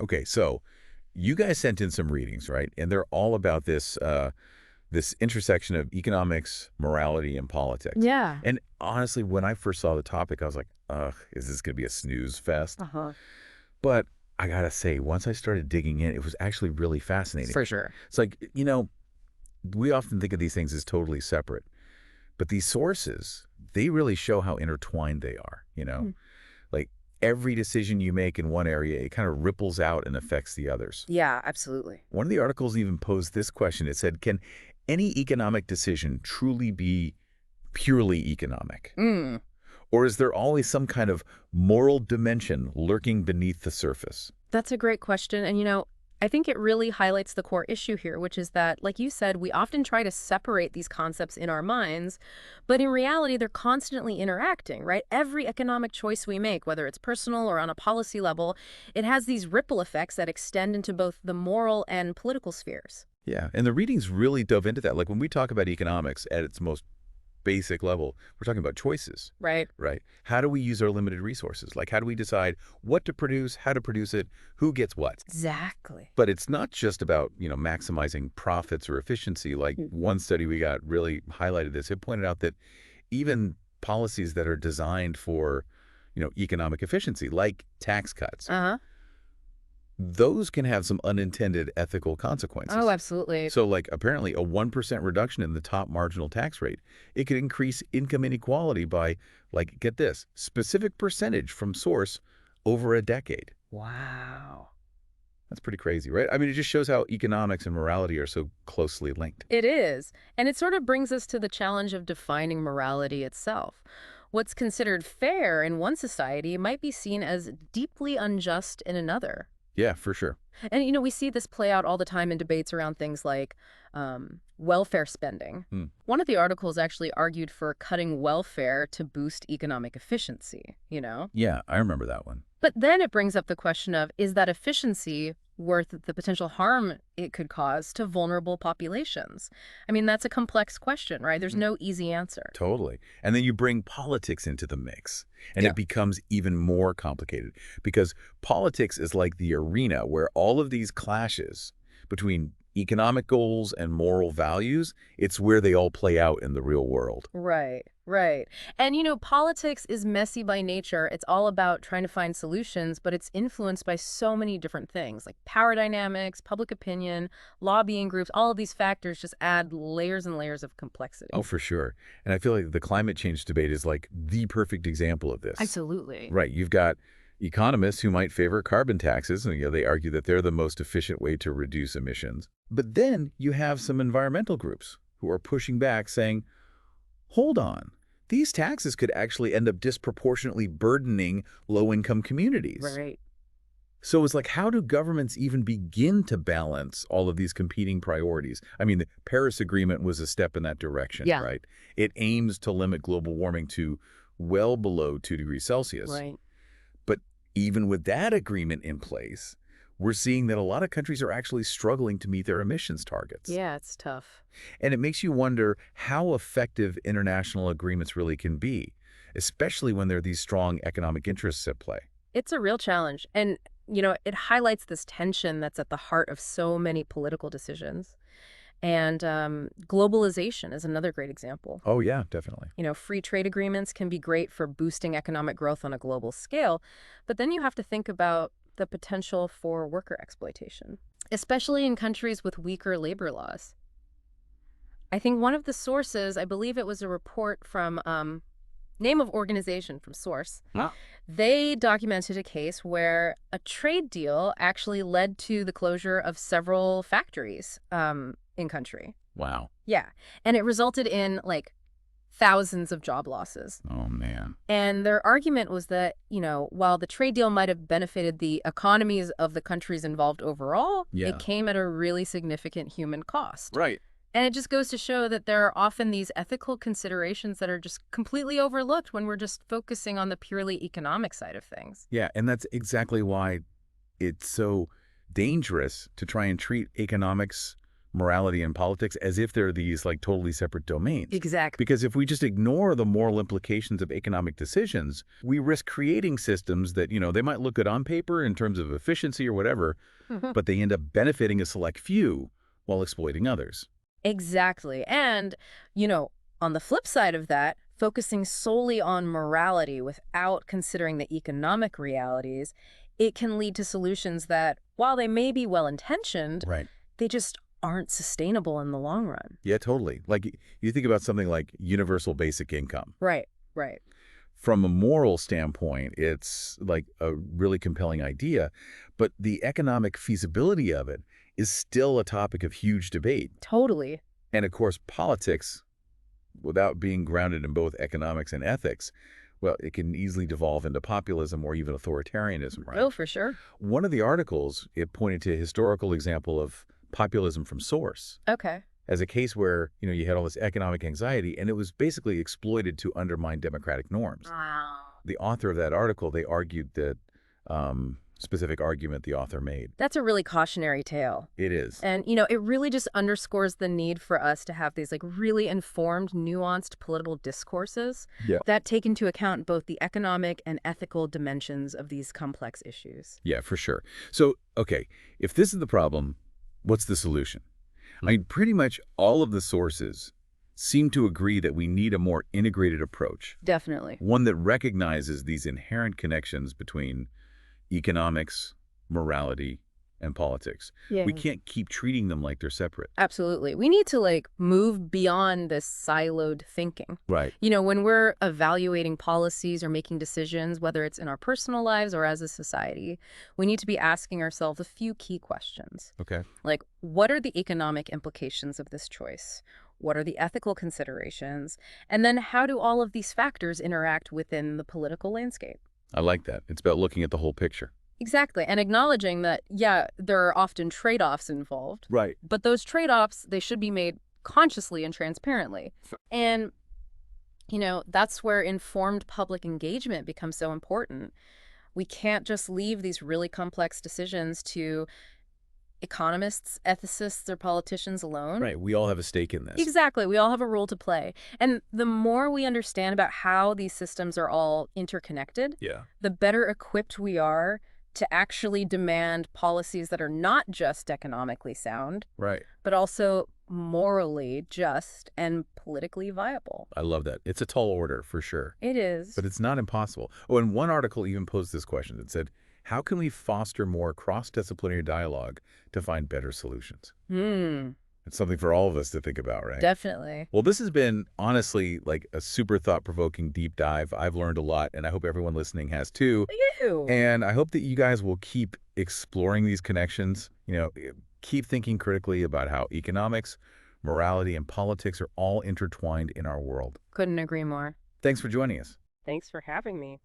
Okay, so you guys sent in some readings, right? And they're all about this intersection of economics, morality, and politics. Yeah. And honestly, when I first saw the topic, I was like, ugh, is this going to be a snooze fest? Uh-huh. But I gotta say, once I started digging in, it was actually really fascinating. For sure. It's like, we often think of these things as totally separate, but these sources, they really show how intertwined they are. Mm. Like every decision you make in one area, it kind of ripples out and affects the others. Yeah, absolutely. One of the articles even posed this question. It said, can any economic decision truly be purely economic? Mm. Or is there always some kind of moral dimension lurking beneath the surface? That's a great question. And, I think it really highlights the core issue here, which is that, like you said, we often try to separate these concepts in our minds, but in reality, they're constantly interacting, right? Every economic choice we make, whether it's personal or on a policy level, it has these ripple effects that extend into both the moral and political spheres. Yeah, and the readings really dove into that. Like when we talk about economics at its most basic level, we're talking about choices, Right. right? How do we use our limited resources? Like how do we decide what to produce, how to produce it, who gets what? Exactly. But it's not just about, maximizing profits or efficiency. Like Mm. one study we got really highlighted this. It pointed out that even policies that are designed for, economic efficiency, like tax cuts, Uh-huh. those can have some unintended ethical Oh, consequences. absolutely. So like apparently a 1% reduction in the top marginal tax rate, it could increase income inequality by, like, get this, specific percentage from source over a decade. Wow. That's pretty crazy, right? I mean, it just shows how economics and morality are so closely linked. It is. And it sort of brings us to the challenge of defining morality itself. What's considered fair in one society might be seen as deeply unjust in another. Yeah, for sure. And, we see this play out all the time in debates around things like welfare spending. Hmm. One of the articles actually argued for cutting welfare to boost economic efficiency. Yeah, I remember that one. But then it brings up the question of, is that efficiency worth the potential harm it could cause to vulnerable populations? I mean, that's a complex question, right? There's no easy answer. Totally. And then you bring politics into the mix, and Yeah. it becomes even more complicated because politics is like the arena where all of these clashes between economic goals and moral values, it's where they all play out in the real world. Right, right. And politics is messy by nature. It's all about trying to find solutions, but it's influenced by so many different things like power dynamics, public opinion, lobbying groups. All of these factors just add layers and layers of complexity. Oh, for sure. And I feel like the climate change debate is like the perfect example of this. Absolutely. Right. You've got economists who might favor carbon taxes, and they argue that they're the most efficient way to reduce emissions. But then you have some environmental groups who are pushing back saying, hold on, these taxes could actually end up disproportionately burdening low-income communities. Right. So it's like, how do governments even begin to balance all of these competing priorities? I mean, the Paris Agreement was a step in that direction, Yeah. right? It aims to limit global warming to well below 2 degrees Celsius. Right. But even with that agreement in place, we're seeing that a lot of countries are actually struggling to meet their emissions targets. Yeah, it's tough. And it makes you wonder how effective international agreements really can be, especially when there are these strong economic interests at play. It's a real challenge. And, it highlights this tension that's at the heart of so many political decisions. And globalization is another great example. Oh, yeah, definitely. Free trade agreements can be great for boosting economic growth on a global scale, but then you have to think about the potential for worker exploitation, especially in countries with weaker labor laws. I think one of the sources, I believe it was a report from name of organization from source. Ah. They documented a case where a trade deal actually led to the closure of several factories in country. Wow. Yeah. And it resulted in like thousands of job losses. Oh, man. And their argument was that, while the trade deal might have benefited the economies of the countries involved overall, Yeah. it came at a really significant human cost. Right. And it just goes to show that there are often these ethical considerations that are just completely overlooked when we're just focusing on the purely economic side of things. Yeah, and that's exactly why it's so dangerous to try and treat economics morality and politics as if they're these like totally separate domains. Exactly. Because if we just ignore the moral implications of economic decisions, we risk creating systems that, they might look good on paper in terms of efficiency or whatever, but they end up benefiting a select few while exploiting others. Exactly. And, on the flip side of that, focusing solely on morality without considering the economic realities, it can lead to solutions that, while they may be well-intentioned, Right. they just aren't sustainable in the long run. Yeah, totally. Like you think about something like universal basic income. Right, right. From a moral standpoint, it's like a really compelling idea, but the economic feasibility of it is still a topic of huge debate. Totally. And of course, politics, without being grounded in both economics and ethics, well, it can easily devolve into populism or even authoritarianism, right? Oh, for sure. One of the articles, it pointed to a historical example of populism from source Okay. as a case where, you had all this economic anxiety and it was basically exploited to undermine democratic norms. Wow. The author of that article, they argued that specific argument the author made. That's a really cautionary tale. It is. And, it really just underscores the need for us to have these really informed, nuanced political discourses that take into account both the economic and ethical dimensions of these complex issues. Yeah, for sure. So, okay, if this is the problem, what's the solution? I mean, pretty much all of the sources seem to agree that we need a more integrated approach, Definitely. one that recognizes these inherent connections between economics, morality, and politics. Yeah. We can't keep treating them like they're separate. Absolutely. We need to move beyond this siloed thinking. Right. When we're evaluating policies or making decisions, whether it's in our personal lives or as a society, we need to be asking ourselves a few key questions. Okay. Like, what are the economic implications of this choice? What are the ethical considerations? And then how do all of these factors interact within the political landscape? I like that. It's about looking at the whole picture. Exactly. And acknowledging that, yeah, there are often trade-offs involved. Right. But those trade-offs, they should be made consciously and transparently. And, that's where informed public engagement becomes so important. We can't just leave these really complex decisions to economists, ethicists, or politicians alone. Right. We all have a stake in this. Exactly. We all have a role to play. And the more we understand about how these systems are all interconnected, the better equipped we are to actually demand policies that are not just economically sound, Right. but also morally just and politically viable. I love that. It's a tall order, for sure. It is. But it's not impossible. Oh, and one article even posed this question. It said, how can we foster more cross-disciplinary dialogue to find better solutions? It's something for all of us to think about, right? Definitely. Well, this has been, honestly, like a super thought-provoking deep dive. I've learned a lot, and I hope everyone listening has too. Ew. And I hope that you guys will keep exploring these connections. Keep thinking critically about how economics, morality, and politics are all intertwined in our world. Couldn't agree more. Thanks for joining us. Thanks for having me.